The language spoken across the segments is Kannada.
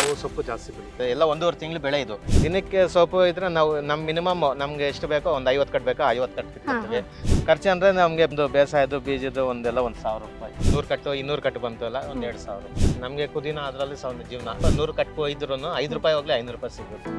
ನಾವು ಸೊಪ್ಪು ಜಾಸ್ತಿ ಬೆಳಿತೀವಿ. ಎಲ್ಲ 1.5 ತಿಂಗಳು ಬೆಳೆ ಇದು. ದಿನಕ್ಕೆ ಸೊಪ್ಪು ಇದ್ರೆ ನಾವು ನಮ್ಮ ಮಿನಿಮಮ್ ನಮ್ಗೆ ಎಷ್ಟು ಬೇಕೋ ಒಂದು 50 ಕಟ್ ಬೇಕೋ 50 ಕಟ್ ಕಿತ್ಕೊಳ್ತೀವಿ. ಖರ್ಚು ಅಂದ್ರೆ ನಮಗೆ ಒಂದು ಬೇಸಾಯದ್ದು ಬೀಜದ್ದು ಒಂದೆಲ್ಲ 1,000 ರೂಪಾಯಿ. 100 ಕಟ್ಟು 200 ಕಟ್ಟು ಬಂತಲ್ಲ ಒಂದು 2,000. ನಮಗೆ ಕುದಿನ ಅದರಲ್ಲಿ ಒಂದು ಜೀವನ. 100 ಕಟ್ಟು ಇದ್ರೂ 5 ರೂಪಾಯಿ ಹೋಗ್ಲಿ 500 ರೂಪಾಯಿ ಸಿಗುತ್ತೆ.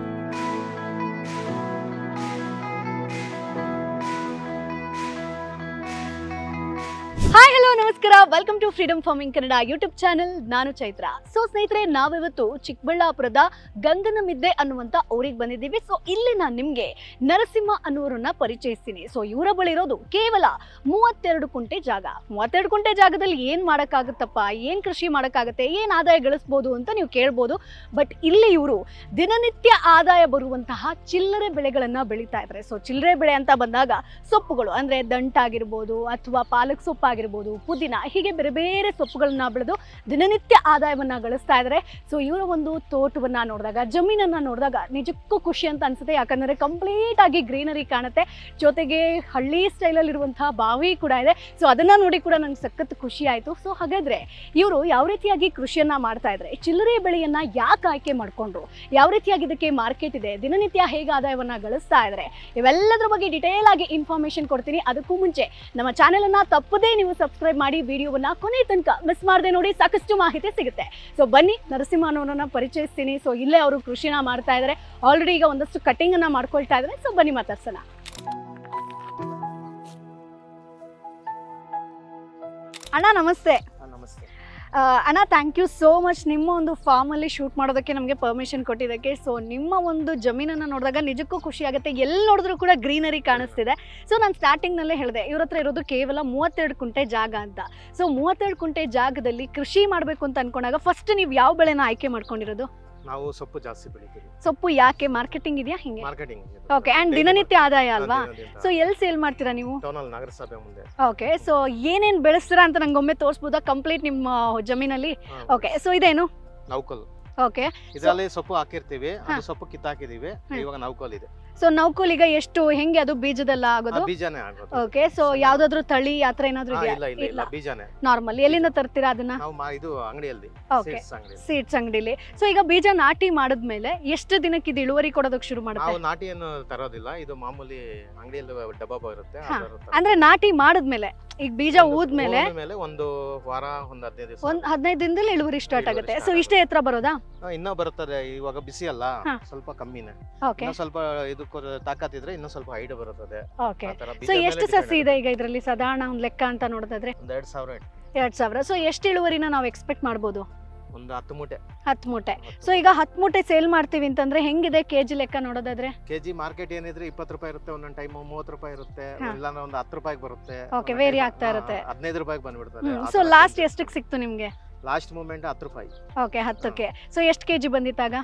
ಹಾಯ್ ಹಲೋ ನಮಸ್ಕಾರ, welcome to freedom farming Kannada YouTube channel. ನಾನು ಚೈತ್ರ. ಸೊ ಸ್ನೇಹಿತರೆ, ನಾವಿವತ್ತು ಚಿಕ್ಕಬಳ್ಳಾಪುರದ ಗಂಗನಮಿದ್ದೆ ಅನ್ನುವಂಥ ಊರಿಗೆ ಬಂದಿದ್ದೀವಿ. ಸೊ ಇಲ್ಲಿ ನಾನು ನಿಮಗೆ ನರಸಿಂಹ ಅನ್ನೋರನ್ನ ಪರಿಚಯಿಸ್ತೀನಿ. ಸೊ ಇವರ ಬಳಿ ಇರೋದು ಕೇವಲ 32 ಕುಂಟೆ ಜಾಗ. 32 ಕುಂಟೆ ಜಾಗದಲ್ಲಿ ಏನು ಮಾಡೋಕ್ಕಾಗುತ್ತಪ್ಪ, ಏನು ಕೃಷಿ ಮಾಡೋಕ್ಕಾಗುತ್ತೆ, ಏನು ಆದಾಯ ಗಳಿಸ್ಬೋದು ಅಂತ ನೀವು ಕೇಳ್ಬೋದು. ಬಟ್ ಇಲ್ಲಿ ಇವರು ದಿನನಿತ್ಯ ಆದಾಯ ಬರುವಂತಹ ಚಿಲ್ಲರೆ ಬೆಳೆಗಳನ್ನು ಬೆಳೀತಾ ಇದ್ದಾರೆ. ಸೊ ಚಿಲ್ಲರೆ ಬೆಳೆ ಅಂತ ಬಂದಾಗ ಸೊಪ್ಪುಗಳು ಅಂದರೆ ದಂಟಾಗಿರ್ಬೋದು ಅಥವಾ ಪಾಲಕ್ ಸೊಪ್ಪಾಗಿರ್ಬೋದು, ಪುದೀನ, ಹೀಗೆ ಬೇರೆ ಬೇರೆ ಸೊಪ್ಪುಗಳನ್ನ ಬೆಳೆದು ದಿನನಿತ್ಯ ಆದಾಯವನ್ನ ಗಳಿಸ್ತಾ ಇದ್ದಾರೆ. ಸೊ ಇವರ ಒಂದು ತೋಟವನ್ನ ನೋಡಿದಾಗ, ಜಮೀನನ್ನ ನೋಡಿದಾಗ ನಿಜಕ್ಕೂ ಖುಷಿ ಅಂತ ಅನ್ಸುತ್ತೆ. ಯಾಕಂದ್ರೆ ಕಂಪ್ಲೀಟ್ ಆಗಿ ಗ್ರೀನರಿ ಕಾಣುತ್ತೆ, ಜೊತೆಗೆ ಹಳ್ಳಿ ಸ್ಟೈಲಲ್ಲಿ ಇರುವಂತಹ ಬಾವಿ ಕೂಡ ಇದೆ. ಸೊ ಅದನ್ನ ನೋಡಿ ಕೂಡ ನಂಗೆ ಸಖತ್ ಖುಷಿ ಆಯ್ತು. ಸೊ ಹಾಗಾದ್ರೆ ಇವರು ಯಾವ ರೀತಿಯಾಗಿ ಕೃಷಿಯನ್ನ ಮಾಡ್ತಾ ಇದ್ದಾರೆ, ಚಿಲ್ಲರೆ ಬೆಳೆಯನ್ನ ಯಾಕೆ ಆಯ್ಕೆ ಮಾಡ್ಕೊಂಡ್ರು, ಯಾವ ರೀತಿಯಾಗಿ ಇದಕ್ಕೆ ಮಾರ್ಕೆಟ್ ಇದೆ, ದಿನನಿತ್ಯ ಹೇಗೆ ಆದಾಯವನ್ನ ಗಳಿಸ್ತಾ ಇದ್ದಾರೆ, ಇವೆಲ್ಲದರ ಬಗ್ಗೆ ಡಿಟೇಲ್ ಆಗಿ ಇನ್ಫಾರ್ಮೇಶನ್ ಕೊಡ್ತೀನಿ. ಅದಕ್ಕೂ ಮುಂಚೆ ನಮ್ಮ ಚಾನೆಲ್ ಅನ್ನ ತಪ್ಪದೇ ನೀವು ಸಬ್ಸ್ಕ್ರೈಬ್ ಮಾಡಿ, ವಿಡಿಯೋವನ್ನ ಕೊನೆ ತನಕ ಮಿಸ್ ಮಾಡದೆ ನೋಡಿ, ಸಾಕಷ್ಟು ಮಾಹಿತಿ ಸಿಗುತ್ತೆ. ಸೊ ಬನ್ನಿ, ನರಸಿಂಹ ಅನ್ನೋರನ್ನ ಪರಿಚಯಿಸ್ತೀನಿ. ಸೊ ಇಲ್ಲೇ ಅವರು ಕೃಷಿನ ಮಾಡ್ತಾ ಇದ್ದಾರೆ. ಆಲ್ರೆಡಿ ಈಗ ಒಂದಷ್ಟು ಕಟಿಂಗ್ ಅನ್ನ ಮಾಡ್ಕೊಳ್ತಾ ಇದ್ದಾರೆ. ಸೊ ಬನ್ನಿ ಮಾತಾಡ್ಸೋಣ. ಅಣ್ಣ ನಮಸ್ತೆ. ನಮಸ್ತೆ ಅಣ್ಣ, ಥ್ಯಾಂಕ್ ಯು ಸೋ ಮಚ್ ನಿಮ್ಮ ಒಂದು ಫಾರ್ಮಲ್ಲಿ ಶೂಟ್ ಮಾಡೋದಕ್ಕೆ ನಮಗೆ ಪರ್ಮಿಷನ್ ಕೊಟ್ಟಿದ್ದಕ್ಕೆ. ಸೊ ನಿಮ್ಮ ಒಂದು ಜಮೀನನ್ನು ನೋಡಿದಾಗ ನಿಜಕ್ಕೂ ಖುಷಿ ಆಗುತ್ತೆ. ಎಲ್ಲಿ ನೋಡಿದ್ರೂ ಕೂಡ ಗ್ರೀನರಿ ಕಾಣಿಸ್ತಿದೆ. ಸೊ ನಾನು ಸ್ಟಾರ್ಟಿಂಗ್ನಲ್ಲೇ ಹೇಳಿದೆ, ಇವ್ರ ಹತ್ರ ಇರೋದು ಕೇವಲ 32 ಕುಂಟೆ ಜಾಗ ಅಂತ. ಸೊ 32 ಕುಂಟೆ ಜಾಗದಲ್ಲಿ ಕೃಷಿ ಮಾಡಬೇಕು ಅಂತ ಅನ್ಕೊಂಡಾಗ ಫಸ್ಟ್ ನೀವು ಯಾವ ಬೆಳೆನ ಆಯ್ಕೆ ಮಾಡ್ಕೊಂಡಿರೋದು? ನಾವು ಸೊಪ್ಪು ಜಾಸ್ತಿ ಬೆಳಿತೀವಿ. ಸೊಪ್ಪು ಯಾಕೆ? ಮಾರ್ಕೆಟಿಂಗ್ ಇದೆಯಾ ಹಿಂಗೆ? ಮಾರ್ಕೆಟಿಂಗ್. ಓಕೆ. ಅಂಡ್ ದಿನನಿತ್ಯ ಆದಾಯ ಅಲ್ವಾ? ಸೊ ಎಲ್ಲಿ ಸೇಲ್ ಮಾಡ್ತೀರಾ ನೀವು? ಟೌನಲ್ಲಿ ನಗರಸಭೆ ಮುಂದೆ. ಓಕೆ. ಸೊ ಏನೇನು ಬೆಳೆಸ್ತೀರಾ ಅಂತ ನಂಗೊಮ್ಮೆ ತೋರಿಸ್ಬೋದಾ ಕಂಪ್ಲೀಟ್ ನಿಮ್ಮ ಜಮೀನಲ್ಲಿ? ಓಕೆ. ಸೊ ಇದೇನು? ನೌಕಲ್. ಓಕೆ. ಇದರಲ್ಲಿ ಸೊಪ್ಪು ಹಾಕಿರ್ತೀವಿ, ಅದು ಸೊಪ್ಪು ಕಿತ್ತಾಕಿದೀವಿ. ಇವಾಗ ನೌಕಲ್ ಇದೆ. ಸೊ ನೌಕಲ್ ಈಗ ಎಷ್ಟು, ಹೆಂಗೆ ಅದು ಬೀಜದಲ್ಲ ಆಗೋದು? ಬೀಜನೇ ಆಗೋದು. ಓಕೆ. ಸೊ ಯಾವ್ದಾದ್ರು ತಳಿ ಆತರ ಏನಾದ್ರು ಇದೆಯಾ? ಇಲ್ಲ, ಬೀಜನೇ ನಾರ್ಮಲ್. ಎಲ್ಲಿಂದ ತರ್ತೀರಾ ಅದನ್ನ? ನಾವು ಇದು ಅಂಗಡಿಯಲ್ಲಿ, ಓಕೆ, ಸೀಡ್ಸ್ ಅಂಗಡಿಲಿ. ಸೊ ಈಗ ಬೀಜ ನಾಟಿ ಮಾಡಿದ್ಮೇಲೆ ಎಷ್ಟು ದಿನಕ್ಕೆ ಇದು ಇಳುವರಿ ಕೊಡೋದಕ್ಕೆ ಶುರು ಮಾಡುತ್ತೆ? ನಾವು ನಾಟಿಯನ್ನು ತರೋದಿಲ್ಲ, ಇದು ಮಾಮೂಲಿ ಅಂಗಡಿಯಲ್ಲಿ ಡಬ್ಬ ಬರುತ್ತೆ. ಅಂದ್ರೆ ನಾಟಿ ಮಾಡಿದ್ಮೇಲೆ, ಈಗ ಬೀಜ ಊದ್ಮೇಲೆ ಒಂದು ವಾರ, ಒಂದು 15 ದಿವಸ, ಒಂದು 15 ದಿನದಲ್ಲಿ ಇಳುವರಿ ಸ್ಟಾರ್ಟ್ ಆಗುತ್ತೆ. ಸೊ ಇಷ್ಟೇ ಎತ್ತರ ಬರೋದಾ? ಇನ್ನೂ ಬರುತ್ತದೆ. ಇವಾಗ ಬಿಸಿ ಅಲ್ಲ, ಸ್ವಲ್ಪ ಕಮ್ಮಿನೇ. ಓಕೆ. ಸ್ವಲ್ಪ ಇದು ತಾಕತ್ತಿದ್ರೆ ಇನ್ನೂ ಸ್ವಲ್ಪ ಹೈಟ್ ಬರುತ್ತದೆ. ಓಕೆ. ಸೊ ಎಷ್ಟು ಸಸಿ ಇದೆ ಈಗ ಇದರಲ್ಲಿ ಸಾಧಾರಣ ಒಂದು ಲೆಕ್ಕ ಅಂತ ನೋಡಿದ್ರೆ? ಒಂದು 2,000. 2,000. ಸೊ ಎಷ್ಟು ಇಳುವರಿನ ನಾವು ಎಕ್ಸ್ಪೆಕ್ಟ್ ಮಾಡ್ಬೋದು? ಒಂದು 10 ಮೂಟೆ. 10 ಮೂಟೆ. ಸೊ ಈಗ 10 ಮೂಟೆ ಸೇಲ್ ಮಾಡ್ತೀವಿ ಅಂತಂದ್ರೆ ಹೆಂಗಿದೆ ಕೆಜಿ ಲೆಕ್ಕ ನೋಡೋದಾದ್ರೆ? ಕೆಜಿ ಮಾರ್ಕೆಟ್ ಏನಿದ್ರೆ 20 ರೂಪಾಯಿ ಇರುತ್ತೆ, ಒಂದೊಂದು ಟೈಮ್ 30 ರೂಪಾಯಿ ಇರುತ್ತೆ, ಇಲ್ಲಾಂದ್ರೆ ಒಂದು 10 ರೂಪಾಯಿಗೆ ಬರುತ್ತೆ. ಓಕೆ, ವೇರಿ ಆಗ್ತಾ ಇರುತ್ತೆ. 15 ರೂಪಾಯಿಗೆ ಬಂದ್ಬಿಡ್ತದೆ. ಸೊ ಲಾಸ್ಟ್ ಎಷ್ಟಕ್ಕೆ ಸಿಕ್ತು ನಿಮ್ಗೆ? ಲಾಸ್ಟ್ ಮೂಮೆಂಟ್ 10 ರೂಪಾಯಿ. ಓಕೆ, 10ಕ್ಕೆ. ಸೊ ಎಷ್ಟು ಕೆಜಿ ಬಂದಿತ್ತಾಗ?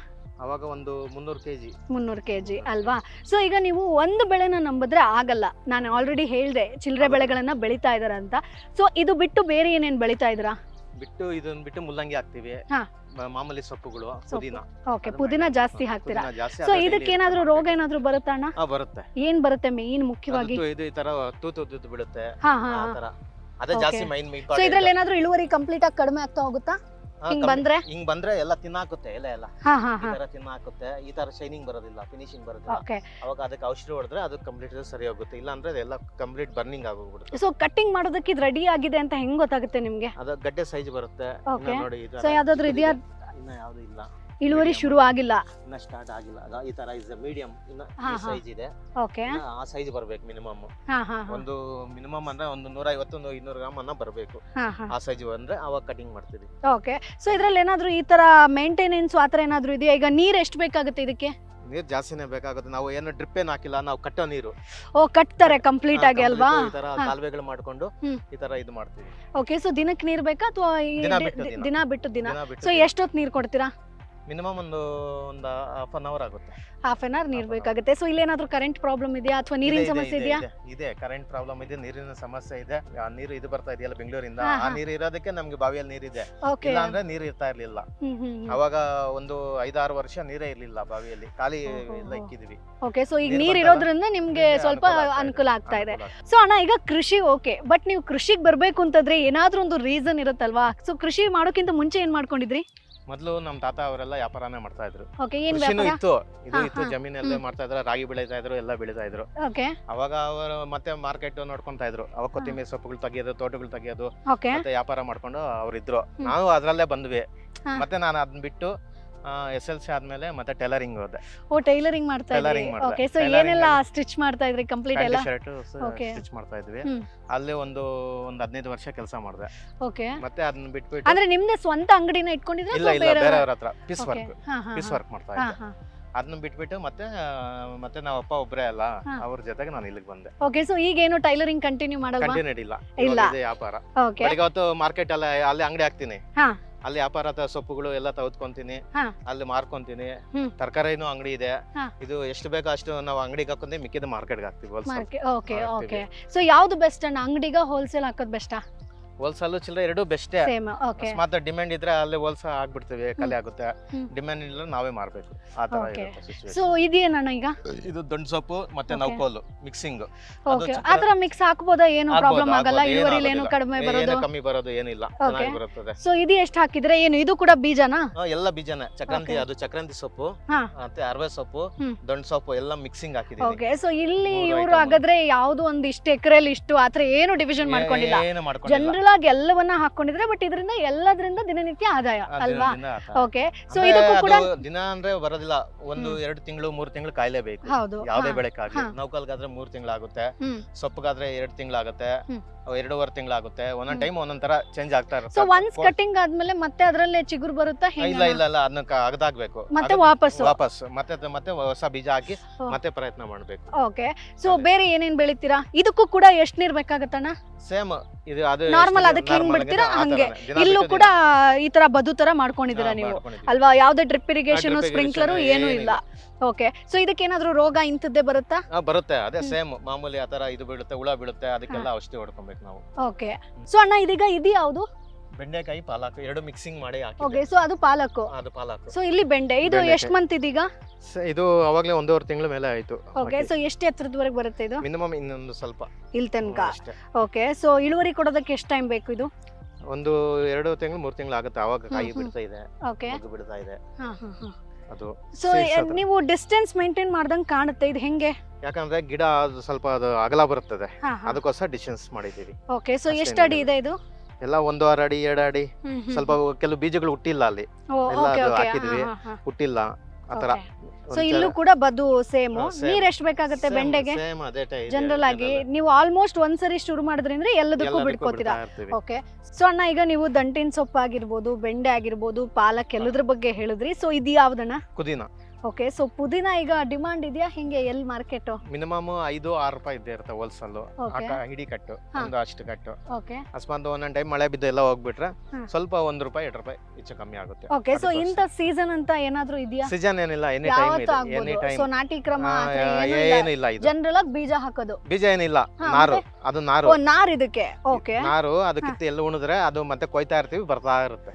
ಅವಾಗ ಒಂದು 300 ಕೆಜಿ. 300 ಕೆಜಿ ಅಲ್ವಾ? ಸೊ ಈಗ ನೀವು ಒಂದು ಬೆಳೆನ ನಂಬಿದ್ರೆ ಆಗಲ್ಲ. ನಾನು ಆಲ್ರೆಡಿ ಹೇಳಿದೆ ಚಿಲ್ಲರೆ ಬೆಳೆಗಳನ್ನ ಬೆಳೀತಾ ಇದಾರ ಅಂತ. ಸೊ ಇದು ಬಿಟ್ಟು ಬೇರೆ ಏನೇನ್ ಬೆಳೀತಾ ಇದ್ರಾ? ಇದನ್ನ ಬಿಟ್ಟು ಮುಲ್ಲಂಗಿ ಹಾಕ್ತಿವಿ, ಮಾಮೂಲಿ ಸೊಪ್ಪುಗಳು, ಪುದೀನ. ಓಕೆ, ಪುದೀನ ಜಾಸ್ತಿ ಹಾಕ್ತೀರಾ. ಸೊ ಇದಕ್ಕೆ ಏನಾದ್ರೂ ರೋಗ ಏನಾದ್ರೂ ಬರುತ್ತಾ ಅಣ್ಣ? ಬರುತ್ತೆ. ಏನ್ ಬರುತ್ತೆ ಮೇನ್ ಮುಖ್ಯವಾಗಿ? ಇದು ಈ ತರ ತೂತು ಬಿಡುತ್ತೆ. ಅದೇ Okay. ಜಾಸ್ತಿ ಮೈನ್. ಸೊ ಇದ್ರಲ್ಲಿ ಏನಾದ್ರೂ ಇಳುವರಿ ಕಂಪ್ಲೀಟ್ ಆಗಿ ಕಡಿಮೆ ಆಗ್ತಾ ಹೋಗುತ್ತಾ ಹಿಂಗ್ ಬಂದ್ರೆ ಎಲ್ಲ ತಿನ್ನಾಕುತ್ತೆ, ಎಲ್ಲ ಈ ತರ ತಿನ್ನಾಕುತ್ತೆ. ಈ ತರ ಶೈನಿಂಗ್ ಬರೋದಿಲ್ಲ, ಫಿನಿಶಿಂಗ್ ಬರೋದಿಲ್ಲ. ಅವಾಗ ಅದಕ್ಕೆ ಔಷಧಿ ಹೊಡೆದ್ರೆ ಅದು ಕಂಪ್ಲೀಟ್ ಸರಿ ಹೋಗುತ್ತೆ. ಇಲ್ಲ ಅಂದ್ರೆ ಅದೆಲ್ಲ ಕಂಪ್ಲೀಟ್ ಬರ್ನಿಂಗ್ ಆಗೋಗ್ಬಿಡುತ್ತೆ. ಸೊ ಕಟ್ಟಿಂಗ್ ಮಾಡೋದಕ್ಕೆ ಇದು ರೆಡಿ ಆಗಿದೆ ಅಂತ ಹೆಂಗ್ ಗೊತ್ತಾಗುತ್ತೆ ನಿಮ್ಗೆ? ಅದು ಗಡ್ಡೆ ಸೈಜ್ ಬರುತ್ತೆ. ನೋಡಿ, ಸೊ ಯಾವ್ದಾದ್ರು ಇದೆಯಾ? ಇನ್ನ ಯಾವ್ದು ಇಲ್ಲ, ಇಳುವರಿ ಶುರು ಆಗಿಲ್ಲ, ಇನ್ನ ಸ್ಟಾರ್ಟ್ ಆಗಿಲ್ಲ. ಈ ತರ ಇಸ್ ಮೀಡಿಯಂ, ಇನ್ನ ಈ ಸೈಜ್ ಇದೆ. ಓಕೆ, ಆ ಸೈಜ್ ಬರ್ಬೇಕು ಮಿನಿಮಮ್. ಒಂದು ಮಿನಿಮಮ್ ಅಂದ್ರೆ ಒಂದು 150-200 ಗ್ರಾಮ್ ಅನ್ನ ಬರ್ಬೇಕು. ಆ ಸೈಜ್ ಬಂದ್ರೆ ಅವಾಗ ಕಟಿಂಗ್ ಮಾಡ್ತೀವಿ. ಓಕೆ. ಸೊ ಇದ್ರಲ್ಲಿ ಏನಾದ್ರು ಈ ತರ ಮೇಂಟೆನೆನ್ಸ್ ಆತರ ಏನಾದ್ರು ಇದೆಯಾ? ಈಗ ನೀರ್ ಎಷ್ಟು ಬೇಕಾಗುತ್ತೆ ಇದಕ್ಕೆ? ನೀರ್ ಜಾಸ್ತಿನೇ ಬೇಕಾಗುತ್ತೆ. ನಾವು ಏನು ಡ್ರಿಪ್ ಏನ್ ಹಾಕಿಲ್ಲ, ನಾವು ಕಟ್ಟೋ ನೀರು. ಓ, ಕಟ್ತಾರೆ ಕಂಪ್ಲೀಟ್ ಆಗಿ ಅಲ್ವಾ? ಈ ತರ ಕಾಲುವೆಗಳು ಮಾಡ್ಕೊಂಡು ಈ ತರ ಇದು ಮಾಡ್ತೀವಿ. ಓಕೆ. ಸೊ ದಿನಕ್ಕೆ ನೀರ್ ಬೇಕಾ ಅಥವಾ ದಿನ ಬಿಟ್ಟು ದಿನ? ಸೊ ಎಷ್ಟೊತ್ತು ನೀರ್ ಕೊಡ್ತೀರಾ? ಮಿನಿಮಮ್ ಒಂದು ಹಾಫ್ ಅನ್ ಅವರ್ ಆಗುತ್ತೆ. ಹಾಫ್ ಅನ್ ಅವರ್ ನೀರ್ ಬೇಕಾಗುತ್ತೆ. ಸೊ ಇಲ್ಲಿ ಏನಾದ್ರು ಕರೆಂಟ್ ಪ್ರಾಬ್ಲಮ್ ಇದೆಯಾ ಅಥವಾ ನೀರಿನ ಸಮಸ್ಯೆ ಇದೆಯಾ? ಇದೆ, ಕರೆಂಟ್ ಪ್ರಾಬ್ಲಮ್ ಇದೆ, ನೀರಿನ ಸಮಸ್ಯೆ ಇದೆ. ಆ ನೀರು ಇದು ಬರ್ತಾ ಇದೆಯಲ್ಲ ಬೆಂಗಳೂರಿಂದ, ಆ ನೀರು ಇರೋದಕ್ಕೆ ನಮ್ಗೆ ಬಾವಿಯಲ್ಲಿ ನೀರಿದೆ. ಇಲ್ಲ ಅಂದ್ರೆ ನೀರು ಇರ್ತಾ ಇರ್ಲಿಲ್ಲ. ಅವಾಗ ಒಂದು 5-6 ವರ್ಷ ನೀರೇ ಇರ್ಲಿಲ್ಲ ಬಾವಿಯಲ್ಲಿ, ಖಾಲಿ ಎಲ್ಲ ಇಕ್ಕಿದ್ವಿ. ಓಕೆ. ಸೊ ಈಗ ನೀರ್ ಇರೋದ್ರಿಂದ ನಿಮ್ಗೆ ಸ್ವಲ್ಪ ಅನುಕೂಲ ಆಗ್ತಾ ಇದೆ. ಸೊ ಅಣ್ಣ, ಈಗ ಕೃಷಿ ಓಕೆ, ಬಟ್ ನೀವು ಕೃಷಿಗೆ ಬರ್ಬೇಕು ಅಂತಂದ್ರೆ ಏನಾದ್ರೂ ಒಂದು ರೀಸನ್ ಇರುತ್ತಲ್ವಾ? ಸೊ ಕೃಷಿ ಮಾಡೋಕ್ಕಿಂತ ಮುಂಚೆ ಏನ್ ಮಾಡ್ಕೊಂಡಿದ್ರಿ? ಮೊದಲು ನಮ್ಮ ತಾತ ಅವರೆಲ್ಲ ವ್ಯಾಪಾರನೇ ಮಾಡ್ತಾ ಇದ್ರು. ಓಕೆ, ಏನ್ ಕೃಷಿನೂ ವ್ಯಾಪಾರ? ಇತ್ತು, ಇದು ಹಾ, ಇತ್ತು, ಹಾ. ಜಮೀನೆಲ್ಲ ಮಾಡ್ತಾ ಇದ್ರು, ರಾಗಿ ಬೆಳೀತಾ ಇದ್ರು, ಎಲ್ಲ ಬೆಳೀತಾ ಇದ್ರು. ಓಕೆ ಅವಾಗ ಅವರು ಮತ್ತೆ ಮಾರ್ಕೆಟ್ ನೋಡ್ಕೊಂತಾ ಇದ್ರು. ಅವಾಗ ಕೊತ್ತಿಮೀರಿ ಸೊಪ್ಪುಗಳು ತೆಗಿಯೋದು, ತೋಟಗಳು ತೆಗಿಯೋದು, ಓಕೆ ಮತ್ತೆ ವ್ಯಾಪಾರ ಮಾಡ್ಕೊಂಡು ಅವ್ರು ಇದ್ರು. ನಾವು ಅದ್ರಲ್ಲೇ ಬಂದ್ವಿ. ಹಾ. ಮತ್ತೆ ನಾನು ಅದನ್ನ ಬಿಟ್ಟು SLC ಆದ್ಮೇಲೆ ಮತ್ತೆ ಟೈಲರಿಂಗ್ ಹೋದೆ. ಓ, ಟೈಲರಿಂಗ್ ಮಾಡ್ತಾ ಇದ್ರಿ. Tailoring ಮಾಡ್ದೆ. ಓಕೆ, ಸೊ Tailoring ಏನೆಲ್ಲ ಸ್ಟಿಚ್ ಮಾಡ್ತಾ ಇದ್ರಿ ಕಂಪ್ಲೀಟ್ ಎಲ್ಲ? Shirt Okay. ಸ್ಟಿಚ್ ಮಾಡ್ತಾ ಇದ್ವಿ. ಹ್ಮ್. ಅಲ್ಲಿ ಒಂದು 15 ವರ್ಷ ಕೆಲಸ ಮಾಡಿದೆ. ಓಕೆ, ಮತ್ತೆ ಅದನ್ನ ಬಿಟ್ಬಿಟ್ಟು ಅಂದ್ರೆ ನಿಮ್ದೇ ಸ್ವಂತ ಅಂಗಡಿನ ಇಟ್ಕೊಂಡಿದ್ರೆ ಇಲ್ಲ ಇಲ್ಲ ಬೇರೆಯವ್ರ ಹತ್ರ ಪೀಸ್ ವರ್ಕ್ ಮಾಡ್ತಾ ಇದ್ದೆ. ಅದನ್ನ ಬಿಟ್ಬಿಟ್ಟು ಮತ್ತೆ ನಾವು ಅಪ್ಪ ಒಬ್ರೇ ಅಲ್ಲ, ಹಾ. ಅವ್ರ ಜೊತೆಗೆ ನಾನು ಇಲ್ಲಿಗೆ ಬಂದೆ. ಓಕೆ, ಸೊ ಈಗೇನು ಟೈಲರಿಂಗ್ ಕಂಟಿನ್ಯೂ ಮಾಡಲ್ವಾ? ಕಂಟಿನ್ಯೂ ಇಲ್ಲ, ಇಲ್ಲ. ಇದೆ ವ್ಯಾಪಾರ. ಓಕೆ, ಬೆಳಿಗ್ಗೆ ಹೊತ್ತು ಮಾರ್ಕೆಟ್ ಅಲ್ಲಿ ಅಂಗಡಿ ಹಾಕ್ತೀನಿ. ಹಾ. ಅಲ್ಲಿ ವ್ಯಾಪಾರ ಸೊಪ್ಪುಗಳು ಎಲ್ಲ ತೆಗೆದುಕೊಂತೀನಿ, ಹಾ. ಅಲ್ಲಿ ಮಾರ್ಕೊಂತೀನಿ. ಹ್ಮ್. ತರಕಾರಿನೂ ಅಂಗಡಿ ಇದೆ. ಹಾ. ಇದು ಎಷ್ಟು ಬೇಕೋ ಅಷ್ಟು ನಾವು ಅಂಗಡಿಗೆ ಹಾಕೊಂತೀವಿ, ಮಿಕ್ಕಿದ ಮಾರ್ಕೆಟ್ಗೆ ಹಾಕ್ತಿವಿ. ಓಕೆ ಓಕೆ, ಸೊ ಯಾವ್ದು ಬೆಸ್ಟ್ ಅಣ್ಣ, ಅಂಗಡಿಗ ಹೋಲ್ಸೇಲ್ ಹಾಕೋದು ಬೆಸ್ಟಾ? ಹೋಲ್ಸೇಲ್ ಚಿಲ್ಲರೆ ಎರಡೂ ಬೆಸ್ಟೇ. ಸೇಮ್. ಓಕೆ, ಅಕಸ್ಮಾತ್ ಡಿಮ್ಯಾಂಡ್ ಇದ್ರೆ ಅಲ್ಲಿ ಹೋಲ್ಸೇಲ್ ಆಗ್ಬಿಡ್ತೀವಿ, ಖಾಲಿ ಆಗುತ್ತೆ. ಹ್ಮ್. ಡಿಮ್ಯಾಂಡ್ ಇಲ್ಲ ನಾವೇ ಮಾರ್ಬೇಕು, ಆ ತರ Okay. ಇರುತ್ತೆ situation. ಸೊ ಇದೇನಣ್ಣ ಈಗ? ಇದು ದೊಡ್ಡ ಸೊಪ್ಪು ಮತ್ತೆ Okay. ನೌಕೋಲು ಮಿಕ್ಸಿಂಗ್. ಓಕೆ, ಆತರ ಮಿಕ್ಸ್ ಹಾಕ್ಬೋದಾ? ಏನು ಪ್ರಾಬ್ಲಮ್ ಆಗಲ್ಲ? ಇಳುವರಿಲಿ ಏನು ಕಡಿಮೆ ಬರೋದು? ಕಮ್ಮಿ ಬರೋದು ಏನಿಲ್ಲ, Okay. ಚೆನ್ನಾಗಿ ಬರುತ್ತದೆ. ಸೊ ಇದು ಎಷ್ಟು ಹಾಕಿದ್ರೆ ಏನು? ಇದು ಕೂಡ ಬೀಜನಾ? ಎಲ್ಲ ಬೀಜನೇ, ಚಕ್ರಂತಿ. Okay. ಅದು ಚಕ್ರಂತಿ ಸೊಪ್ಪು, ಹಾ. ಮತ್ತೆ ಅರವೆ ಸೊಪ್ಪು, ಹ್ಮ್. ದೊಡ್ಡ ಸೊಪ್ಪು ಎಲ್ಲ ಮಿಕ್ಸಿಂಗ್ ಹಾಕಿದೀನಿ. ಓಕೆ, ಸೊ ಇಲ್ಲಿ ಮೂರು ಇವರು item. ಹಾಗಾದ್ರೆ ಯಾವ್ದು ಒಂದು ಇಷ್ಟು ಎಕರೆಲಿ ಇಷ್ಟು ಆತರ ಏನು ಡಿವಿಷನ್ ಮಾಡ್ಕೊಂಡಿಲ್ಲ, ಏನು ಮಾಡ್ಕೊಂಡಿಲ್ಲ. ಜನರಲ್ ಆಗಿ ಎಲ್ಲವನ್ನ ಹಾಕೊಂಡಿದ್ರೆ. ಬಟ್ ಇದರಿಂದ ಎಲ್ಲದರಿಂದ ದಿನನಿತ್ಯ ಆದಾಯ ಅಲ್ವಾ? ದಿನ ಆತ. ಓಕೆ, ಸೊ ಅಂದ್ರೆ ಇದಕ್ಕೂ ಕೂಡ ಅದು ದಿನ ಅಂದ್ರೆ ಬರೋದಿಲ್ಲ, ಒಂದು 2 ತಿಂಗಳು 3 ತಿಂಗಳು ಕಾಯ್ಲೇಬೇಕು. ಹೌದು. ಯಾವ್ದೇ ಹಾ. ಬೆಳೆಕಾಗ್ಲಿ. ಹಾ. ನೌಕಲ್ಗಾದ್ರೆ 3 ತಿಂಗಳಾಗುತ್ತೆ, ಹ್ಮ್. ಸೊಪ್ಪುಗಾದ್ರೆ 2 ತಿಂಗಳಾಗುತ್ತೆ, ಹ್ಮ್. 2.5 ತಿಂಗಳಾಗುತ್ತೆ. ಒಂದೊಂದ್ ಟೈಮ್ ಒಂದೊಂದ್ ತರ ಚೇಂಜ್ ಆಗ್ತಾ ಸೊ ಇರುತ್ತೆ. ಒನ್ಸ್ ಕಟಿಂಗ್ ಆದ್ಮೇಲೆ ಮತ್ತೆ ಅದ್ರಲ್ಲೇ ಚಿಗುರು ಬರುತ್ತಾ? ಇಲ್ಲ ಹೆಂಗೆ? ಇಲ್ಲ ಇಲ್ಲ, ಅದನ್ನ ಅಗದಾಗ್ಬೇಕು, ಮತ್ತೆ ಅದು ವಾಪಸ್ಸು? ವಾಪಸ್ ಮತ್ತೆ ಹೊಸ ಬೀಜ ಹಾಕಿ ಓ. ಮತ್ತೆ ಪ್ರಯತ್ನ ಮಾಡ್ಬೇಕು. ಓಕೆ, ಸೊ ಅದೇ. ಬೇರೆ ಏನೇನ್ ಬೆಳಿತೀರಾ? ಇದಕ್ಕೂ ಕೂಡ ಎಷ್ಟು ನೀರ್ ಬೇಕಾಗತ್ತಣ್ಣ? ಸೇಮ್ ಇದು ಅದು ನಾರ್ಮಲ್ ಎಷ್ಟು ಅದಕ್ಕೆ ಹೆಂಗ್ normal ಬಿಡ್ತೀರಾ ಆಗಿದೆ, ಆ ಹಂಗೆ? ಥರನೇ. ದಿನ ಇಲ್ಲೂ ಬಿಟ್ಟು ಕೂಡ ದಿನ. ಈ ತರ ಬದು ತರ ಮಾಡ್ಕೊಂಡಿದ್ದೀರಾ ಹಾ, ನೀವು ಮಾಡ್ಕೊಂಡಿದ್ದೀವಿ. ಅಲ್ವಾ? ಯಾವ್ದೇ drip irrigation, drip sprinkler irrigation ಏನು ಇಲ್ಲ. ಓಕೆ, ಸೊ ಇದಕ್ಕೆ ಏನಾದ್ರು ರೋಗ ಇಂಥದ್ದೇ ಬರುತ್ತಾ? ಬರುತ್ತೆ, ಅದೇ ಹ್ಮ್. ಸೇಮ್ ಮಾಮೂಲಿ ಆ ತರ ಇದು ಬೀಳುತ್ತೆ, ಹುಳ ಬೀಳುತ್ತೆ, ಅದಕ್ಕೆಲ್ಲ ಔಷಧಿ ಹೊಡ್ಕೊಬೇಕು ನಾವು. ಓಕೆ, ಸೊ ಅಣ್ಣ ಇದೀಗ ಇದು ಯಾವ್ದು? ಬೆಂಡೆಕಾಯಿ ಪಾಲಕ್ ಎರಡು ಮಿಕ್ಸಿಂಗ್ ಮಾಡಿ ಓಕೆ, ಹಾಕಿ. ಸೊ ಅದು ಪಾಲಕು, ಅದು ಪಾಲಕ್. ಸೊ ಇಲ್ಲಿ ಬೆಂಡೆ. ಇದು ಬೆಂಡೆಕಾಯಿ. ಎಷ್ಟು ಮಂತ್ ಇದೀಗ? ಇದು ಅವಾಗ್ಲೇ 1.5 ತಿಂಗಳ ಮೇಲೆ ಆಯ್ತು. ಓಕೆ, ಸೊ ಎಷ್ಟು ಎತ್ತರದವರೆಗೆ ಬರುತ್ತೆ ಇದು? ಮಿನಿಮಮ್ ಇನ್ನೊಂದು ಸ್ವಲ್ಪ ಇಲ್ಲಿ ತನಕ. ಅಷ್ಟೇ. ಓಕೆ, ಸೊ ಇಳುವರಿ ಕೊಡೋದಕ್ಕೆ ಎಷ್ಟು ಟೈಮ್ ಬೇಕು ಇದು? ಒಂದು 2 ತಿಂಗಳು 3 ತಿಂಗಳು ಆಗುತ್ತೆ. ಅವಾಗ ಕಾಯಿ ಹ್ಮ್. ಬಿಡ್ತಾ ಇದೆ, ಓಕೆ, ಮಗು ಬಿಡ್ತಾ ಇದೆ. ಅದು ಸೊ seeds ಹತ್ರ. ನೀವು ಡಿಸ್ಟೆನ್ಸ್ ಮೇಂಟೈನ್ ಮಾಡ್ದಂಗ್ ಕಾಣುತ್ತೆ, ಇದು ಹೆಂಗೆ? ಯಾಕಂದ್ರೆ ಗಿಡ ಅದು ಸ್ವಲ್ಪ ಅದು ಅಗಲ ಬರುತ್ತದೆ, ಅದಕ್ಕೋಸ್ಕರ ಡಿಸ್ಟೆನ್ಸ್ ಮಾಡಿದೀವಿ. ಓಕೆ, ಸೊ ಅಷ್ಟೇನಿಲ್ಲ. ಎಷ್ಟು ಅಡಿ ಇದೆ ಇದು? ಎಲ್ಲ 1.5 ಅಡಿ 2 ಅಡಿ. ಸ್ವಲ್ಪ ಕೆಲವು ಬೀಜಗಳು ಹುಟ್ಟಿಲ್ಲ ಅಲ್ಲಿ, ಎಲ್ಲ ಓಕೆ ಅದು ಓಕೆ, ಹಾಕಿದ್ವಿ, ಹುಟ್ಟಿಲ್ಲ ಆತರ. ಸೊ ಇಲ್ಲೂ ಕೂಡ ಬದು ಸೇಮ್. ನೀರ್ ಎಷ್ಟು ಬೇಕಾಗುತ್ತೆ ಬೆಂಡೆಗೆ? ಸೇಮ್ ಅದೇ ಟೈಪ್ ಜನರಲ್ ಆಗಿ ನೀವು ಆಲ್ಮೋಸ್ಟ್ ಒಂದ್ಸರಿ ಶುರು ಮಾಡಿದ್ರಿಂದ ಎಲ್ಲದಕ್ಕೂ ಬಿಡ್ಕೋತೀರಾ. ಓಕೆ, ಸೊ ಅಣ್ಣ ಈಗ ನೀವು ದಂಟಿನ ಸೊಪ್ಪು ಆಗಿರ್ಬೋದು, ಬೆಂಡೆ ಆಗಿರ್ಬೋದು, ಪಾಲಕ್ ಎಲ್ಲದ್ರ ಬಗ್ಗೆ ಹೇಳಿದ್ರಿ. ಸೊ ಇದು ಯಾವ್ದಣ್ಣ? ಪುದೀನ. ಓಕೆ, ಸೊ ಪುದೀನ ಈಗ ಡಿಮಾಂಡ್ ಇದೆಯಾ ಹೆಂಗೆ? ಎಲ್ಲಿ ಮಾರ್ಕೆಟ್? ಮಿನಿಮಮ್ 5-6 ರೂಪಾಯಿ ಇದ್ದೇ ಇರುತ್ತೆ ಹೋಲ್ಸೇಲ್. Okay. ಹಿಡಿ ಕಟ್ಟು ಹಾ. ಒಂದು ಅಷ್ಟು ಕಟ್ಟು. ಓಕೆ ಅಕಸ್ಮಾತ್ ಒಂದೊಂದ್ ಟೈಮ್ ಮಳೆ ಬಿದ್ದು ಎಲ್ಲ ಹೋಗ್ಬಿಟ್ರೆ ಹಾ. ಸ್ವಲ್ಪ 1 ರೂಪಾಯಿ 2 ರೂಪಾಯಿ ಹೆಚ್ಚು ಕಮ್ಮಿ ಆಗುತ್ತೆ. ಓಕೆ, ಸೊ ಇಂಥ ಸೀಸನ್ ಅಂತ ಏನಾದ್ರೂ ಇದೆಯಾ? ಸೀಸನ್ ಏನಿಲ್ಲ, ಎನಿ ಟೈಮ್ ಯಾವತ್ತೂ ಇದೆ, ಎನಿ ಆಗ್ಬೋದು. ಟೈಮ್. ಸೊ ನಾಟಿ ಕ್ರಮ ಆ ಥರ ಏನೂ ಇಲ್ಲ. ಏನಿಲ್ಲ, ಇದು ಜನರಲ್ ಆಗಿ ಬೀಜ ಹಾಕೋದು. ಬೀಜ ಏನಿಲ್ಲ, ಹಾ, ನಾರು. ಅದು ನಾರು. ಓ, ನಾರ್ ಇದಕ್ಕೆ. ಓಕೆ, ನಾರು ಅದು ಕಿತ್ತು ಎಲ್ಲ ಉಣಿದ್ರೆ ಅದು ಮತ್ತೆ ಕೊಯ್ತಾ ಇರ್ತೀವಿ, ಬರ್ತಾ ಇರುತ್ತೆ.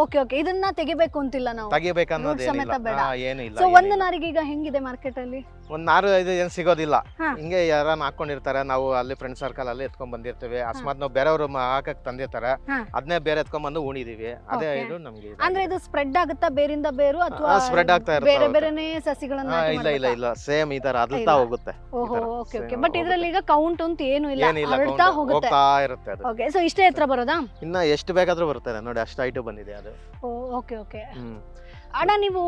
ಓಕೆ ಓಕೆ, ಇದನ್ನ ತೆಗಿಬೇಕು ಅಂತಿಲ್ಲ ನಾವು, ತೆಗಿಬೇಕನ್ನೋದು ರೂಟ್ ಸಮೇತ ಬೇಡ. ಏನಿಲ್ಲ. ಸೊ ಒಂದು ನಾರಿಗೆ ಈಗ ಹೆಂಗಿದೆ ಮಾರ್ಕೆಟ್ ಅಲ್ಲಿ? ಒಂದ್ ನಾರು ಇದು ಏನ್ ಸಿಗೋದಿಲ್ಲ. ಹಾ. ಹಿಂಗೆ ಯಾರನ್ನ ಹಾಕೊಂಡಿರ್ತಾರೆ, ನಾವು ಅಲ್ಲಿ ಫ್ರೆಂಡ್ ಸರ್ಕಲ್ ಅಲ್ಲಿ ಎತ್ಕೊಂಡ್ ಬಂದಿರ್ತೀವಿ. ಅಕಸ್ಮಾತ್ ನಾವು ಬೇರೆಯವರು ಹಾಕಕ್ ತಂದಿರ್ತಾರೆ, ಹಾ. ಅದನ್ನೇ ಬೇರೆ ಎತ್ಕೊಂಡ್ ಬಂದು ಉಣಿದೀವಿ. ಅದೇ Okay. ಇದು ನಮ್ಗೆ ಅಂದ್ರೆ ಇದು ಸ್ಪ್ರೆಡ್ ಆಗುತ್ತಾ ಬೇರಿಂದ ಬೇರು, ಅಥವಾ ಸ್ಪ್ರೆಡ್ ಆಗ್ತಾ ಇರುತ್ತೆ. ಬೇರೆ ಬೇರೆನೇ ಸಸಿಗಳನ್ನ ನಾಟಿ ಇಲ್ಲ ಇಲ್ಲ ಮಾಡ್ಬೇಕಾ? ಇಲ್ಲ, ಸೇಮ್ ಈ ತರ ಅದ್ಲತಾ ಇಲ್ಲ. ಹೋಗುತ್ತೆ. ಓಹೋ, ಈ ತರ ಓಕೆ ಓಕೆ, same ಬಟ್ ಇದ್ರಲ್ಲಿ ಈಗ ಕೌಂಟ್ ಅಂತ ಏನು ಇಲ್ಲ, ಏನಿಲ್ಲ, ಹರಡ್ತಾ count ಹೋಗುತ್ತೆ. ಹೋಗ್ತಾ ಇರುತ್ತೆ ಅದು. ಓಕೆ, ಸೊ ಇಷ್ಟೇ ಎತ್ತರ ಬರೋದಾ? ಇನ್ನ ಎಷ್ಟು ಬೇಕಾದ್ರೂ ಬರ್ತದೆ ನೋಡಿ, ಅಷ್ಟು ಹೈಟ್ ಬಂದಿದೆ ಅದು. Okay okay. ಹ್ಮ್. ಅಣ್ಣ ನೀವು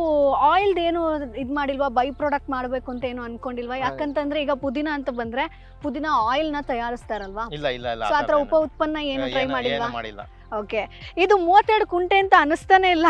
ಆಯಿಲ್ ಏನು ಇದ್ ಮಾಡಿಲ್ವಾ? ಬೈ ಪ್ರಾಡಕ್ಟ್ ಮಾಡ್ಬೇಕು ಅಂತ ಏನು ಅನ್ಕೊಂಡಿಲ್ವಾ? ಯಾಕಂತಂದ್ರೆ ಈಗ ಪುದೀನ ಅಂತ ಬಂದ್ರೆ ಪುದೀನ ಆಯಿಲ್ ನ ತಯಾರಿಸ್ತಾರಲ್ವಾ? ಇಲ್ಲ ಇಲ್ಲ ಇಲ್ಲ, ಸೊ ಆತರ ಉಪ ಉತ್ಪನ್ನ ಏನು ಟ್ರೈ ಮಾಡಿಲ್ವಾ? ಮಾಡಿಲ್ಲ. ಓಕೆ, ಇದು 32 ಕುಂಟೆ ಅಂತ ಅನಿಸ್ತಾನೆ ಇಲ್ಲ,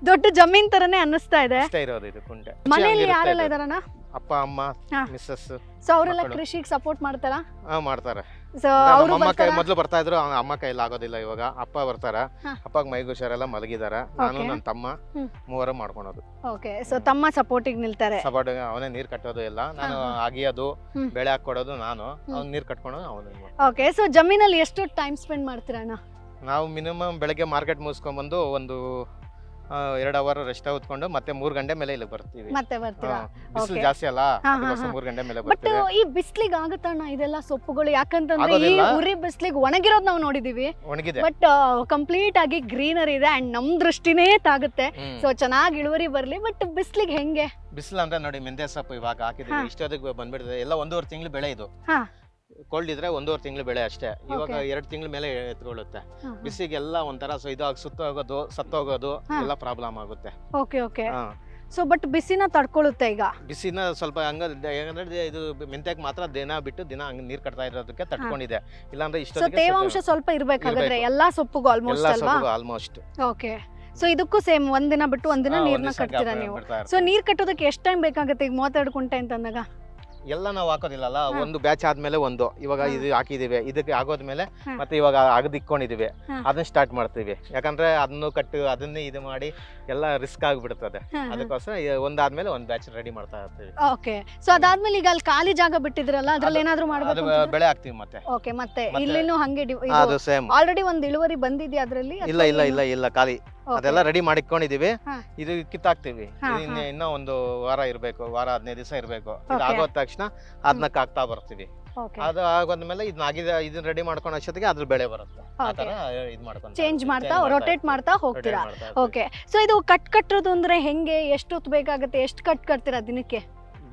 ದೊಡ್ಡ ಜಮೀನ್ ತರನೇ ಅನ್ನಿಸ್ತಾ ಇದೆ. ಅಷ್ಟೇ ಇರೋದು ಇದು ಕುಂಟೆ. ಮನೆಯಲ್ಲಿ ಯಾರೆಲ್ಲ ಇದಾರಣ್ಣ? ಅಪ್ಪ ಅಮ್ಮ ಹಾ. ಮಿಸ್ಸಸ್ ಸೊ ಅವರೆಲ್ಲ ಕೃಷಿಗೆ ಸಪೋರ್ಟ್ ಮಾಡ್ತಾರಾ? ಮಾಡ್ತಾರೆ. ಸೊ ನಮ್ಮ ಅವರು ಅಮ್ಮ ಕೈ ಬರ್ತಾರಾ? ಮೊದ್ಲು ಬರ್ತಾ ಇದ್ರು, ಅಮ್ಮ ಕೈಲಿ ಆಗೋದಿಲ್ಲ ಇವಾಗ. ಅಪ್ಪ ಬರ್ತಾರ, ಹಾ. ಅಪ್ಪಗ್ ಮೈಗೆ ಹುಷಾರೆಲ್ಲ ಮಲಗಿದಾರ. ನಾನು Okay. ನನ್ನ ತಮ್ಮ ಹ್ಮ್. ಮೂವರು ಮಾಡ್ಕೊಳೋದು. ಓಕೆ, ಸೊ ತಮ್ಮ ಸಪೋರ್ಟಿಗೆ ನಿಲ್ತಾರೆ. ಸಪೋರ್ಟ್ ಅವನೇ ನೀರ್ ಕಟ್ಟೋದು ಎಲ್ಲ, ನಾನು ಹಾ, ಹಾ. ಅಗಿಯೋದು, ಹ್ಮ್. ಬೆಳೆ ಹಾಕೊಡೋದು ನಾನು, ಅವ್ನು ನೀರ್ ಕಟ್ಕೊಳೋದು ಅವನು. ಓಕೆ, ಸೊ ಜಮೀನಲ್ಲಿ ಎಷ್ಟು ಟೈಮ್ ಸ್ಪೆಂಡ್ ಮಾಡ್ತೀರಾ ಅಣ್ಣ? ನಾವು ಮಿನಿಮಮ್ ಬೆಳಗ್ಗೆ ಮಾರ್ಕೆಟ್ ಮುಗಿಸ್ಕೊಂಡ್ ಬಂದು ಒಂದು 2 ಅವರ್ ರೆಸ್ಟ್ ಹೊತ್ಕೊಂಡು ಮತ್ತೆ 3 ಗಂಟೆ ಮೇಲೆ ಇಲ್ಲಿ ಬರ್ತೀವಿ. ಮತ್ತೆ ಬರ್ತೀರಾ? ಬಿಸಿಲು Okay. ಜಾಸ್ತಿ ಅಲ್ಲ, ಹಾ, ಹಾ, ಅದಕ್ಕೋಸ್ಕರ ಹಾ. 3 ಗಂಟೆ ಮೇಲೆ ಬಟ್ ಬರ್ತೀವಿ. ಈ ಬಿಸ್ಲಿಗೆ ಆಗತ್ತಣ್ಣ ಇದೆಲ್ಲ ಸೊಪ್ಪುಗಳು? ಯಾಕಂತಂದ್ರೆ ಈ ಆಗೋದಿಲ್ಲ. ಉರಿ ಬಿಸ್ಲಿಗೆ ಒಣಗಿರೋದ್ ನಾವು ನೋಡಿದೀವಿ, ಒಣಗಿದೆ. ಬಟ್ ಕಂಪ್ಲೀಟ್ ಆಗಿ ಗ್ರೀನರಿ ಇದೆ ಅಂಡ್ ನಮ್ ದೃಷ್ಟಿನೇ ತಾಗುತ್ತೆ. ಸೊ ಚೆನ್ನಾಗಿ ಇಳುವರಿ ಬರ್ಲಿ. ಬಟ್ ಬಿಸ್ಲಿಗೆ ಹೆಂಗೆ? ಬಿಸಿಲು ಅಂದ್ರೆ ನೋಡಿ, ಮೆಂತ್ಯ ಸೊಪ್ಪು ಇವಾಗ ಹಾಕಿದೀವಿ, ಇಷ್ಟೊತ್ತಿಗೆ ಬಂದ್ಬಿಡ್ತದೆ. ಎಲ್ಲ 1.5 ತಿಂಗಳು ಬೆಳೆ ಇದು. ಹಾ. ಕೋಲ್ಡ್ ಇದ್ರೆ 1.5 ತಿಂಗಳು ಬೆಳೆ ಅಷ್ಟೇ. ಇವಾಗ Okay. 2 ತಿಂಗಳ ಮೇಲೆ ಎತ್ಕೊಳ್ಳುತ್ತೆ. ಹಾ, ಹಾ. ಬಿಸಿಗೆಲ್ಲ ಒಂಥರ ಇದಾಗ ಸುತ್ತೋಗೋದು, ಸತ್ತೋಗೋದು ಹಾ. ಎಲ್ಲ ಪ್ರಾಬ್ಲಮ್ ಆಗುತ್ತೆ. Okay okay. ಹಾ. ಸೊ ಬಟ್ ಬಿಸಿನ ತಡ್ಕೊಳ್ಳುತ್ತೆ ಈಗ? ಬಿಸಿನ ಸ್ವಲ್ಪ ಯಾಕಂದ್ರೆ ಇದು ಮೆಂತ್ಯಕ್ಕೆ ಮಾತ್ರ ದಿನ ಬಿಟ್ಟು ದಿನ ಹಂಗ ನೀರ್ ಕಟ್ತಾ ಇರೋದಕ್ಕೆ ತಡ್ಕೊಂಡಿದೆ. ಇಲ್ಲಾಂದ್ರೆ ಸೊ ಇಷ್ಟೊತ್ತಿಗೆ ತೇವಾಂಶ ಸ್ವಲ್ಪ ಇರ್ಬೇಕಾದ್ರೆ ಇರ್ಬೇಕು. ಎಲ್ಲಾ ಸೊಪ್ಪುಗೂ ಆಲ್ಮೋಸ್ಟ್ ಎಲ್ಲ ಅಲ್ವಾ? ಆಲ್ಮೋಸ್ಟ್. ಓಕೆ. ಸೊ ಇದಕ್ಕೂ ಸೇಮ್ ಒಂದಿನ ಬಿಟ್ಟು ಒಂದಿನ ನೀರ್ನ ಕಟ್ತೀರಾ ನೀವು? ಸೊ ನೀರ್ ಕಟ್ಟೋದಕ್ಕೆ ಎಷ್ಟು ಟೈಮ್ ಬೇಕಾಗುತ್ತೆ ಈಗ 32 ಗುಂಟೆ ಅಂತಂದಾಗ? ಎಲ್ಲ ನಾವು ಹಾಕೋದಿಲ್ಲಲ್ಲ, ಹಾ. ಒಂದು ಬ್ಯಾಚ್ ಆದ್ಮೇಲೆ ಒಂದು ಇವಾಗ ಹಾ. ಇದು ಹಾಕಿದೀವಿ, ಇದಕ್ಕೆ ಆಗೋದ್ಮೇಲೆ ಹಾ. ಮತ್ತೆ ಇವಾಗ ಅಗದಿಕ್ಕೊಂಡಿದೀವಿ, ಹಾ. ಅದನ್ನ ಸ್ಟಾರ್ಟ್ ಮಾಡ್ತೀವಿ. ಯಾಕಂದ್ರೆ ಅದನ್ನು ಕಟ್ಟು ಅದನ್ನೇ ಇದು ಮಾಡಿ ಎಲ್ಲ ರಿಸ್ಕ್ ಆಗ್ಬಿಡ್ತದೆ. ಅದಕ್ಕೋಸ್ಕರ ಒಂದಾದ್ಮೇಲೆ ಒಂದ್ ಬ್ಯಾಚ್ ರೆಡಿ ಮಾಡ್ತಾ ಇರ್ತೀವಿ. ಓಕೆ. ಸೊ ಅದಾದ್ಮೇಲೆ ಈಗ ಅಲ್ಲಿ ಖಾಲಿ ಜಾಗ ಬಿಟ್ಟಿದ್ರಲ್ಲ, ಅದ್ರಲ್ಲಿ ಏನಾದ್ರು ಅದು ಮಾಡ್ಬೇಕು? ಬೆಳೆ ಹಾಕ್ತಿವಿ ಮತ್ತೆ. ಓಕೆ. ಮತ್ತೆ ಮತ್ತೆ ಇಲ್ಲಿನೂ ಹಂಗೆ ಅದು ಸೇಮ್. ಆಲ್ರೆಡಿ ಒಂದ್ ಇಳುವರಿ ಬಂದಿದ್ಯಾ ಅದ್ರಲ್ಲಿ? ಇಲ್ಲ ಇಲ್ಲ ಇಲ್ಲ ಇಲ್ಲ ಖಾಲಿ. ಅದೆಲ್ಲ ರೆಡಿ ಮಾಡಿಕೊಂಡಿದೀವಿ. ಹಾ. ಇದು ಕಿತ್ತಾಕ್ತಿವಿ. ಹಾ, ಇನ್ನೂ ಒಂದು ವಾರ ಇರ್ಬೇಕು, ವಾರ 15 ದಿವಸ ಇರ್ಬೇಕು. ಇದು Okay. ಆಗೋದ ತಕ್ಷಣ ಅದನ್ನ ಹಾಕ್ತಾ ಬರ್ತೀವಿ. ಅದು ಆಗೋದ್ಮೇಲೆ ಇದನ್ನ ರೆಡಿ ಮಾಡ್ಕೊಂಡು ಅಷ್ಟೊತ್ತಿಗೆ ಅದ್ರ ಬೆಳೆ ಬರುತ್ತೆ. ಆ ತರ ಇದು ಮಾಡ್ಕೊಂಡು ಚೇಂಜ್ ಮಾಡ್ತಾ ರೊಟೇಟ್ ಮಾಡ್ತಾ ಹೋಗ್ತೀರಾ? ಓಕೆ. ಸೊ ಇದು ಕಟ್ಟೋದು ಅಂದ್ರೆ ಹೆಂಗೆ? ಎಷ್ಟು ಹೊತ್ತು ಬೇಕಾಗುತ್ತೆ? ಎಷ್ಟು ಕಟ್ತೀರಾ ದಿನಕ್ಕೆ?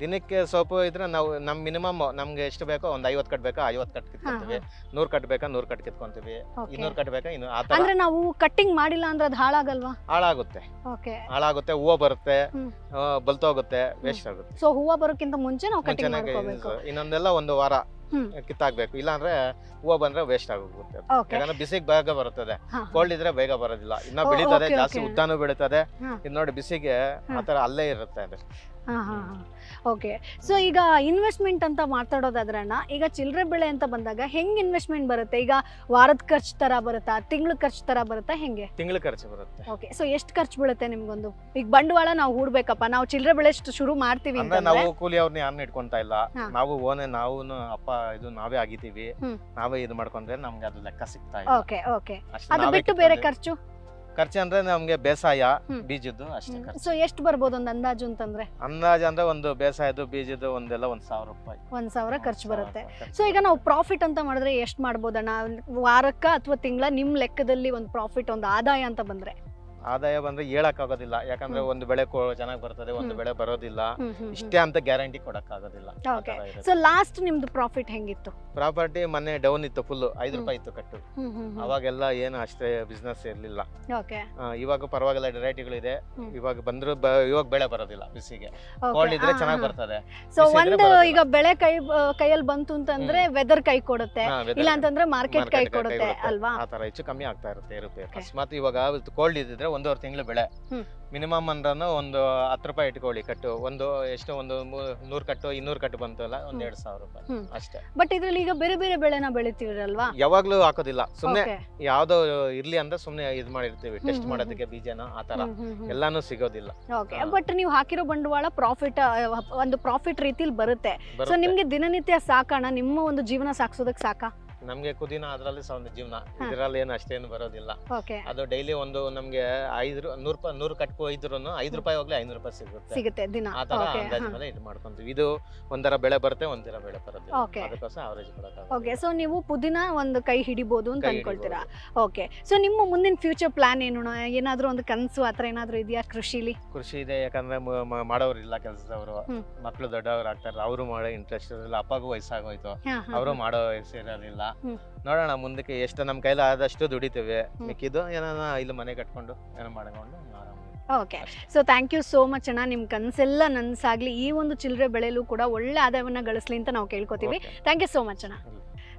ದಿನಕ್ಕೆ ಸೊಪ್ಪು ಇದ್ರೆ ನಾವು ಮಿನಿಮಮ್ ನಮ್ಗೆ ಎಷ್ಟು ಬೇಕೋ ಒಂದು 50 ಕಟ್ ಬೇಕಾ 50 ಕಟ್ ಕಿತ್ಕೊಂತೀವಿ. 100 ಕಟ್ ಬೇಕಾ 100 ಕಟ್ ಕಿತ್ಕೊಂತೀವಿ. 200 ಕಟ್ ಬೇಕಾ ಇನ್ನು ಆ ತರ. ಅಂದ್ರೆ ನಾವು ಕಟ್ಟಿಂಗ್ ಮಾಡಿಲ್ಲ ಅಂದ್ರೆ ಅದು ಹಾಳಾಗಲ್ವಾ? ಹಾಳಾಗುತ್ತೆ. ಓಕೆ. ಹಾಳಾಗುತ್ತೆ, ಹೂವು ಬರುತ್ತೆ, ಹ್ಮ್. ಬಲ್ತೋಗುತ್ತೆ, ವೇಸ್ಟ್ ಆಗುತ್ತೆ. ಸೊ ಹೂವು ಬರೋಕ್ಕಿಂತ ಮುಂಚೆ ನಾವು ಕಟ್ಟಿಂಗ್ ಮುಂಚೆನಾಗೆ ಮಾಡ್ಕೋಬೇಕು. ಇನ್ನೊಂದೆಲ್ಲ ಒಂದು ವಾರ ಹ್ಮ್. ಕಿತ್ತಾಕ್ಬೇಕು. ಇಲ್ಲಾಂದ್ರೆ ಹೂವು ಬಂದ್ರೆ ವೇಸ್ಟ್ ಆಗೋಗುತ್ತೆ. ಓಕೆ. ಯಾಕಂದ್ರೆ ಬಿಸಿಗೆ ಬೇಗ ಬರುತ್ತದೆ, ಹಾ. ಕೋಲ್ಡ್ ಇದ್ರೆ ಬೇಗ ಬರೋದಿಲ್ಲ. ಇನ್ನ ಓ, ಬೆಳೀತದೆ, okay, ಜಾಸ್ತಿ okay. ಉದ್ದಾನು ಬೆಳೀತದೆ. ಹಾ. ಇದು ನೋಡಿ ಬಿಸಿಗೆ ಆತರ ಅಲ್ಲೇ ಇರುತ್ತೆ ಅದು. ಓಕೆ. ಸೊ ಈಗ ಇನ್ವೆಸ್ಟ್ಮೆಂಟ್ ಅಂತ ಮಾತಾಡೋದಾದ್ರಣ್ಣ, ಈಗ ಚಿಲ್ಲರೆ ಬೆಳೆ ಅಂತ ಬಂದಾಗ ಹೆಂಗ್ ಇನ್ವೆಸ್ಟ್ಮೆಂಟ್ ಬರುತ್ತೆ? ಈಗ ವಾರದ ಖರ್ಚು ತರ ಬರುತ್ತಾ, ತಿಂಗಳ ಖರ್ಚು ತರ ಬರುತ್ತಾ, ಹೆಂಗೆ? ತಿಂಗಳ ಖರ್ಚು ಬರುತ್ತೆ. ಓಕೆ. ಸೊ ಎಷ್ಟು ಖರ್ಚು ಬೀಳುತ್ತೆ ನಿಮ್ಗೊಂದು? ಈಗ ಬಂಡವಾಳ ನಾವು ಹೂಡ್ಬೇಕಪ್ಪ, ನಾವು ಚಿಲ್ಲರೆ ಬೆಳೆ ಶುರು ಮಾಡ್ತೀವಿ ಅಂದ್ರೆ ಅಂತಂದ್ರೆ? ನಾವು ಕೂಲಿ ಅವ್ರನ್ನ ಯಾರನ್ನ ಇಟ್ಕೊಂತಾ ಇಲ್ಲ. ಹಾ. ನಾವು ನಾವು ಅಪ್ಪ ಇದು ನಾವೇ ಆಗಿದ್ದೀವಿ. ಹ್ಮ್. ನಾವೇ ಇದು ಮಾಡ್ಕೊಂಡ್ರೆ ನಮ್ಗೆ ಅದು ಲೆಕ್ಕ ಸಿಗ್ತಾ ಇಲ್ಲ. Okay okay. ಅಷ್ಟೇ ಅದು ನಾವೇ ಬಿಟ್ಟು ಬೇರೆ ಕಿತ್ಕೊಂಡ್ರೆ. ಖರ್ಚು? ಖರ್ಚು ಅಂದ್ರೆ ನಮ್ಗೆ ಬೇಸಾಯ, ಹ್ಮ್. ಬೀಜದ್ದು ಅಷ್ಟೇ ಖರ್ಚು. ಸೊ ಎಷ್ಟು ಬರ್ಬೋದು ಒಂದು ಅಂದಾಜು ಅಂತಂದ್ರೆ? ಅಂದಾಜು ಅಂದ್ರೆ ಒಂದು ಬೇಸಾಯದ್ದು ಬೀಜದ್ದು ಒಂದೆಲ್ಲ 1,000 ರೂಪಾಯಿ. 1,000 ಖರ್ಚು ಬರುತ್ತೆ. ಖರ್ಚು. ಸೊ ಈಗ ನಾವು ಪ್ರಾಫಿಟ್ ಅಂತ ಮಾಡಿದ್ರೆ ಎಷ್ಟು ಮಾಡ್ಬೋದಣ್ಣ? ವಾರಕ್ಕ ಅಥವಾ ತಿಂಗಳ ನಿಮ್ ಲೆಕ್ಕದಲ್ಲಿ ಒಂದು ಪ್ರಾಫಿಟ್, ಒಂದು ಆದಾಯ ಅಂತ ಬಂದ್ರೆ? ಆದಾಯ ಬಂದ್ರೆ ಹೇಳಕ್ ಆಗೋದಿಲ್ಲ. ಯಾಕಂದ್ರೆ ಒಂದು ಬೆಳೆ ಚೆನ್ನಾಗಿ ಬರ್ತದೆ, ಒಂದು ಹ್ಮ್. ಬೆಳೆ ಬರೋದಿಲ್ಲ. ಇಷ್ಟೇ ಅಂತ ಗ್ಯಾರಂಟಿ ಕೊಡಕ್ ಆಗೋದಿಲ್ಲ. ಓಕೆ. ಸೊ ಲಾಸ್ಟ್ ನಿಮ್ದು ಪ್ರಾಫಿಟ್ ಹೆಂಗಿತ್ತು? ಪ್ರಾಪರ್ಟಿ ಮೊನ್ನೆ ಡೌನ್ ಇತ್ತು, ಫುಲ್ 5 ರೂಪಾಯಿ ಇತ್ತು ಕಟ್ಟು. ಅವಾಗೆಲ್ಲ ಏನು ಅಷ್ಟೇ ಬಿಸ್ನೆಸ್ ಇರ್ಲಿಲ್ಲ. ಓಕೆ. ಇವಾಗ ಪರವಾಗಿಲ್ಲ, ರೇಟ್ಗಳಿದೆ. ಹ್ಮ್. ಇವಾಗ ಬಂದ್ರು ಇವಾಗ ಬೆಳೆ ಬರೋದಿಲ್ಲ ಬಿಸಿಗೆ. ಕೋಲ್ಡ್ ಇದ್ರೆ ಚೆನ್ನಾಗಿ ಬರ್ತದೆ. ಸೊ ಬಿಸಿ ಇದ್ರೆ ಒಂದು ಬರೋದಿಲ್ಲ. ಈಗ ಬೆಳೆ ಕೈಯಲ್ಲಿ ಬಂತು ಅಂತಂದ್ರೆ ವೆದರ್ ಕೈ ಕೊಡುತ್ತೆ, ಹಾ, weather ಇಲ್ಲ ಅಂತಂದ್ರೆ ಮಾರ್ಕೆಟ್ ಕೈ market ಕೊಡುತ್ತೆ ಕೊಡುತ್ತೆ. ಅಲ್ವಾ? ಆ ತರ ಹೆಚ್ಚು ಕಮ್ಮಿ ಆಗ್ತಾ ಇರುತ್ತೆ, ಏರುಪೇರು. Okay. ಅಕಸ್ಮಾತ್ ಇವಾಗ ಕೋಲ್ಡ್ ಇದ್ದಿದ್ರೆ 1.5 ತಿಂಗಳು ಬೆಳೆ. ಹ್ಮ್. ಮಿನಿಮಮ್ ಅಂದ್ರೂ ಒಂದು 10 ರೂಪಾಯಿ ಇಟ್ಕೊಳ್ಳಿ ಕಟ್ಟು. ಒಂದು ಎಷ್ಟು ಒಂದು 100 ಕಟ್ಟು 200 ಕಟ್ಟು ಬಂತಲ್ಲ, ಒಂದ್ 2,000 ರೂಪಾಯಿ ಹ್ಮ್. ಅಷ್ಟೇ. ಬಟ್ ಇದ್ರಲ್ಲಿ ಈಗ ಬೇರೆ ಬೇರೆ ಬೆಳೆನ ಬೆಳಿತೀರಲ್ವಾ? ಯಾವಾಗ್ಲೂ ಹಾಕೋದಿಲ್ಲ, ಸುಮ್ನೆ Okay. ಯಾವ್ದೋ ಇರ್ಲಿ ಅಂತ ಸುಮ್ನೆ ಇದ್ ಮಾಡಿರ್ತೀವಿ, ಹ್ಮ್, ಟೆಸ್ಟ್ ಹ್ಮ್, ಮಾಡೋದಕ್ಕೆ ಬೀಜನ ಆ ತರ. ಎಲ್ಲಾನು ಸಿಗೋದಿಲ್ಲ. ಓಕೆ. ಹಾ. ಬಟ್ ನೀವು ಹಾಕಿರೋ ಬಂಡವಾಳ ಪ್ರಾಫಿಟ್, ಒಂದು ಪ್ರಾಫಿಟ್ ರೀತಿಲಿ ಬರುತ್ತೆ. ಸೊ ಬರುತ್ತೆ. ನಿಮ್ಗೆ ದಿನನಿತ್ಯ ಸಾಕಣ, ನಿಮ್ಮ ಒಂದು ಜೀವನ ಸಾಗಿಸೋದಕ್ಕೆ ಸಾಕಾ? ನಮ್ಗೆ ಕುದಿನ ಅದ್ರಲ್ಲಿ ಒಂದು ಜೀವನ, ಹಾ. ಇದ್ರಲ್ಲಿ ಏನು ಅಷ್ಟೇನು ಬರೋದಿಲ್ಲ. ಓಕೆ. ಅದು ಡೈಲಿ ಒಂದು ನಮ್ಗೆ 100 ಕಟ್ಕೊ ಇದ್ರು 5 ರೂಪಾಯಿ ಹೋಗ್ಲಿ 500 ರೂಪಾಯಿ ಸಿಗುತ್ತೆ. ಸಿಗುತ್ತೆ ದಿನ. ಆ ತರ ಓಕೆ. ಅಂದಾಜ್ ಮೇಲೆ ಇದು ಮಾಡ್ಕೊಂತೀವಿ. ಇದು ಒಂದರ ಬೆಳೆ ಬರುತ್ತೆ, ಒಂದರ ಬೆಳೆ ಬರೋದಿಲ್ಲ. Okay. ಅದಕ್ಕೋಸ್ಕರ ಅವರೇಜ್ ಓಕೆ. ಸೊ ನೀವು ಪುದೀನ ಒಂದು ಕೈ ಹಿಡಿಬಹುದು ಅಂತ ಕೈ ಅನ್ಕೊಳ್ತೀರಾ? ಓಕೆ. ಸೊ ನಿಮ್ಮ ಮುಂದಿನ ಫ್ಯೂಚರ್ ಪ್ಲಾನ್ ಏನು? ಏನಾದ್ರೂ ಒಂದು ಕನಸು ಆತರ ಏನಾದ್ರೂ ಇದೆಯಾ ಕೃಷಿಲಿ? ಕೃಷಿ ಇದೆ, ಯಾಕಂದ್ರೆ ಮಾಡೋರು ಇಲ್ಲ ಕೆಲಸದವರು. ಹ್ಮ್. ಮಕ್ಳು ದೊಡ್ಡವ್ರು ಆಗ್ತಾರೆ, ಅವರು ಮಾಡೋ ಇಂಟ್ರೆಸ್ಟ್ ಇರಲಿಲ್ಲ. ಅಪ್ಪಗೂ ವಯಸ್ಸಾಗೋಯ್ತು, ಹಾ, ಹಾ, ಅವರು ಹಾ. ಮಾಡೋ ವಯಸ್ಸು ಇರೋದಿಲ್ಲ. ಹ್ಮ್. ನೋಡೋಣ ಮುಂದಕ್ಕೆ ಎಷ್ಟು ನಮ್ ಕೈಲಿ ಆದಷ್ಟು ದುಡಿತೇವೆ. ಮಿಕ್ಕಿದ್ದು ಏನಾನ ಇಲ್ಲಿ ಮನೆ ಕಟ್ಕೊಂಡು ಏನೋ ಮಾಡ್ಕೊಂಡು ಆರಾಮ. Okay. So thank you so much ಅಣ್ಣ. ನಿಮ್ಮ ಕನಸೆಲ್ಲ ನನ್ಸಾಗ್ಲಿ, ಈ ಒಂದು ಚಿಲ್ಲರೆ ಬೆಳೆಯಲು ಕೂಡ ಒಳ್ಳೆ ಆದಾಯವನ್ನ ಗಳಿಸ್ಲಿ ಅಂತ ನಾವು ಕೇಳ್ಕೊತೀವಿ. ಥ್ಯಾಂಕ್ ಯು ಸೋ ಮಚ್ ಅಣ್ಣ.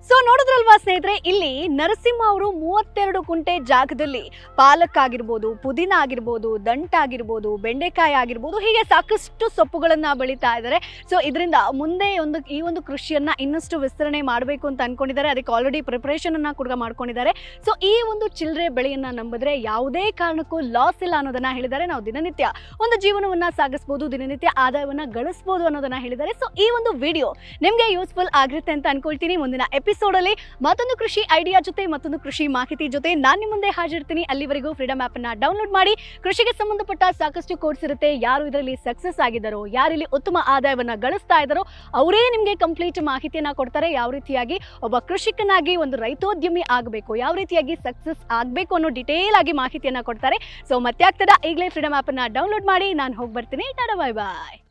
ಸೊ ನೋಡಿದ್ರಲ್ವಾ ಸ್ನೇಹಿತರೆ, ಇಲ್ಲಿ ನರಸಿಂಹ ಅವರು 32 ಕುಂಟೆ ಜಾಗದಲ್ಲಿ ಪಾಲಕ್ ಆಗಿರ್ಬೋದು, ಪುದೀನ ಆಗಿರ್ಬೋದು, ದಂಟಾಗಿರ್ಬೋದು, ಬೆಂಡೆಕಾಯಿ ಆಗಿರ್ಬೋದು, ಹೀಗೆ ಸಾಕಷ್ಟು ಸೊಪ್ಪುಗಳನ್ನ ಬೆಳೀತಾ ಇದ್ದಾರೆ. ಸೊ ಇದರಿಂದ ಮುಂದೆ ಈ ಒಂದು ಕೃಷಿಯನ್ನ ಇನ್ನಷ್ಟು ವಿಸ್ತರಣೆ ಮಾಡಬೇಕು ಅಂತ ಅನ್ಕೊಂಡಿದ್ದಾರೆ. ಅದಕ್ಕೆ ಆಲ್ರೆಡಿ ಪ್ರಿಪರೇಷನ್ ಅನ್ನ ಕೂಡ ಮಾಡ್ಕೊಂಡಿದ್ದಾರೆ. ಸೊ ಈ ಒಂದು ಚಿಲ್ಲರೆ ಬೆಳೆಯನ್ನ ನಂಬಿದ್ರೆ ಯಾವುದೇ ಕಾರಣಕ್ಕೂ ಲಾಸ್ ಇಲ್ಲ ಅನ್ನೋದನ್ನ ಹೇಳಿದ್ದಾರೆ. ನಾವು ದಿನನಿತ್ಯ ಒಂದು ಜೀವನವನ್ನ ಸಾಗಿಸಬಹುದು, ದಿನನಿತ್ಯ ಆದಾಯವನ್ನ ಗಳಿಸಬಹುದು ಅನ್ನೋದನ್ನ ಹೇಳಿದ್ದಾರೆ. ಸೊ ಈ ಒಂದು ವಿಡಿಯೋ ನಿಮ್ಗೆ ಯೂಸ್ಫುಲ್ ಆಗಿರುತ್ತೆ ಅಂತ ಅನ್ಕೊಳ್ತೀನಿ. ಮುಂದಿನ ಎಪಿಸೋಡ್ ಅಲ್ಲಿ ಮತ್ತೊಂದು ಕೃಷಿ ಐಡಿಯಾ ಜೊತೆ ಮತ್ತೊಂದು ಕೃಷಿ ಮಾಹಿತಿ ಜೊತೆ ನಾನು ನಿಮ್ಮ ಮುಂದೆ ಹಾಜಿರ್ತೀನಿ. ಅಲ್ಲಿವರೆಗೂ ಫ್ರೀಡಮ್ ಆಪ್ ಅನ್ನ ಡೌನ್ಲೋಡ್ ಮಾಡಿ. ಕೃಷಿಗೆ ಸಂಬಂಧಪಟ್ಟ ಸಾಕಷ್ಟು ಕೋರ್ಸ್ ಇರುತ್ತೆ. ಯಾರು ಇದರಲ್ಲಿ ಸಕ್ಸಸ್ ಆಗಿದ್ದಾರೋ, ಯಾರು ಇಲ್ಲಿ ಉತ್ತಮ ಆದಾಯವನ್ನ ಗಳಿಸ್ತಾ ಇದ್ದಾರೋ ಅವರೇ ನಿಮಗೆ ಕಂಪ್ಲೀಟ್ ಮಾಹಿತಿಯನ್ನ ಕೊಡ್ತಾರೆ. ಯಾವ ರೀತಿಯಾಗಿ ಒಬ್ಬ ಕೃಷಿಕನಾಗಿ ಒಂದು ರೈತೋದ್ಯಮಿ ಆಗಬೇಕು, ಯಾವ ರೀತಿಯಾಗಿ ಸಕ್ಸಸ್ ಆಗಬೇಕು ಅನ್ನೋ ಡಿಟೇಲ್ ಆಗಿ ಮಾಹಿತಿಯನ್ನ ಕೊಡ್ತಾರೆ. ಸೊ ಮತ್ತೆ ಆಗ್ತದ ಈಗಲೇ ಫ್ರೀಡಮ್ ಆಪ್ ಅನ್ನ ಡೌನ್ಲೋಡ್ ಮಾಡಿ. ನಾನು ಹೋಗಿ ಬರ್ತೀನಿ. ಟಾಟಾ, ಬಾಯ್ ಬಾಯ್.